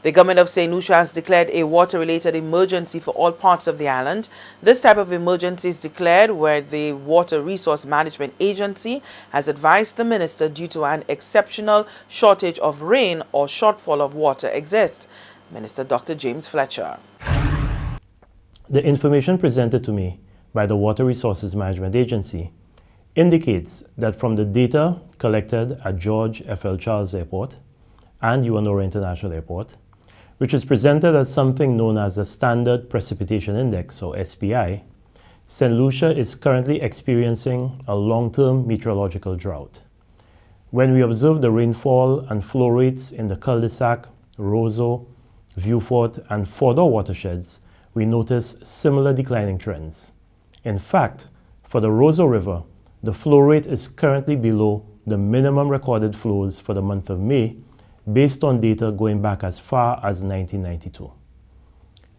The government of St. Lucia has declared a water-related emergency for all parts of the island. This type of emergency is declared where the Water Resource Management Agency has advised the minister due to an exceptional shortage of rain or shortfall of water exists. Minister Dr. James Fletcher. The information presented to me by the Water Resources Management Agency indicates that from the data collected at George F.L. Charles Airport and UNORA International Airport, which is presented as something known as the Standard Precipitation Index, or SPI, St. Lucia is currently experiencing a long-term meteorological drought. When we observe the rainfall and flow rates in the Cul-de-Sac, Roseau, Vieux-Fort, and Fordor watersheds, we notice similar declining trends. In fact, for the Roseau River, the flow rate is currently below the minimum recorded flows for the month of May, based on data going back as far as 1992.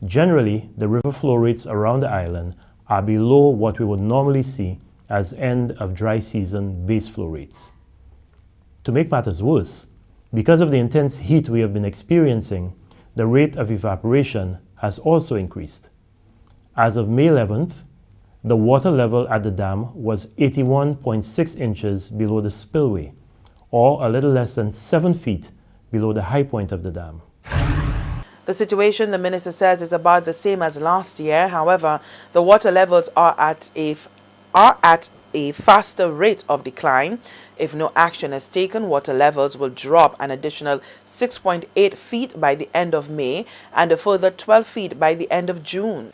Generally, the river flow rates around the island are below what we would normally see as end of dry season base flow rates. To make matters worse, because of the intense heat we have been experiencing, the rate of evaporation has also increased. As of May 11th, the water level at the dam was 81.6 inches below the spillway, or a little less than 7 feet below the high point of the dam. The situation, the minister says, is about the same as last year. However, the water levels are at a faster rate of decline. If no action is taken, water levels will drop an additional 6.8 feet by the end of May and a further 12 feet by the end of June.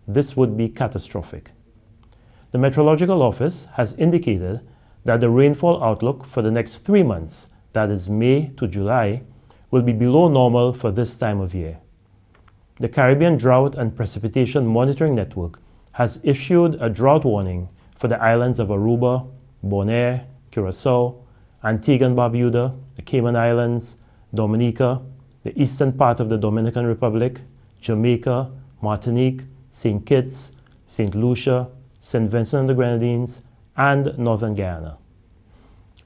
This would be catastrophic. The Meteorological Office has indicated that the rainfall outlook for the next 3 months, that is May to July, will be below normal for this time of year. The Caribbean Drought and Precipitation Monitoring Network has issued a drought warning for the islands of Aruba, Bonaire, Curacao, Antigua and Barbuda, the Cayman Islands, Dominica, the eastern part of the Dominican Republic, Jamaica, Martinique, St. Kitts, St. Lucia, St. Vincent and the Grenadines, and Northern Guyana.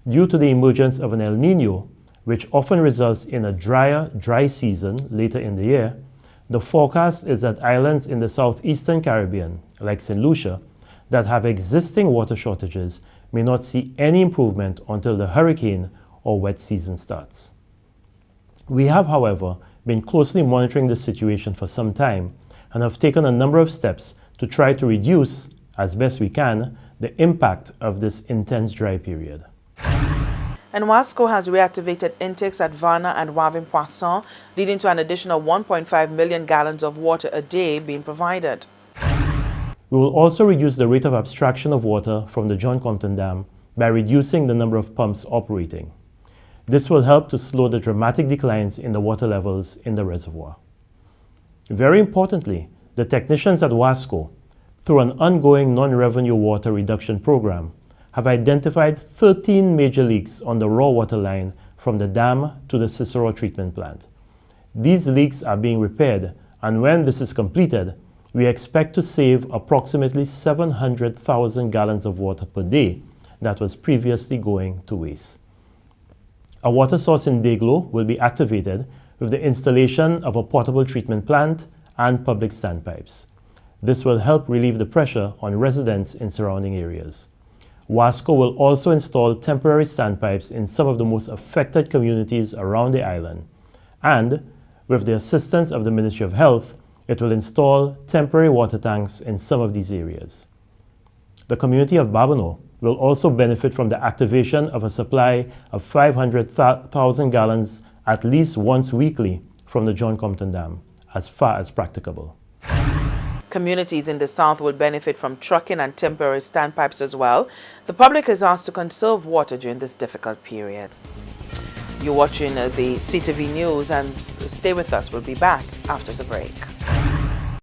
Due to the emergence of an El Niño, which often results in a dry season later in the year, the forecast is that islands in the southeastern Caribbean, like St. Lucia, that have existing water shortages may not see any improvement until the hurricane or wet season starts. We have, however, been closely monitoring the situation for some time and have taken a number of steps to try to reduce, as best we can, the impact of this intense dry period. And WASCO has reactivated intakes at Varna and Wavin-Poisson, leading to an additional 1.5 million gallons of water a day being provided. We will also reduce the rate of abstraction of water from the John Compton Dam by reducing the number of pumps operating. This will help to slow the dramatic declines in the water levels in the reservoir. Very importantly, the technicians at WASCO, through an ongoing non-revenue water reduction program, have identified 13 major leaks on the raw water line from the dam to the Cicero treatment plant. These leaks are being repaired, and when this is completed, we expect to save approximately 700,000 gallons of water per day that was previously going to waste. A water source in Deglo will be activated with the installation of a portable treatment plant and public standpipes. This will help relieve the pressure on residents in surrounding areas. WASCO will also install temporary standpipes in some of the most affected communities around the island, and, with the assistance of the Ministry of Health, it will install temporary water tanks in some of these areas. The community of Babonneau will also benefit from the activation of a supply of 500,000 gallons at least once weekly from the John Compton Dam, as far as practicable. Communities in the south will benefit from trucking and temporary standpipes as well. The public is asked to conserve water during this difficult period. You're watching the CTV News, and stay with us. We'll be back after the break.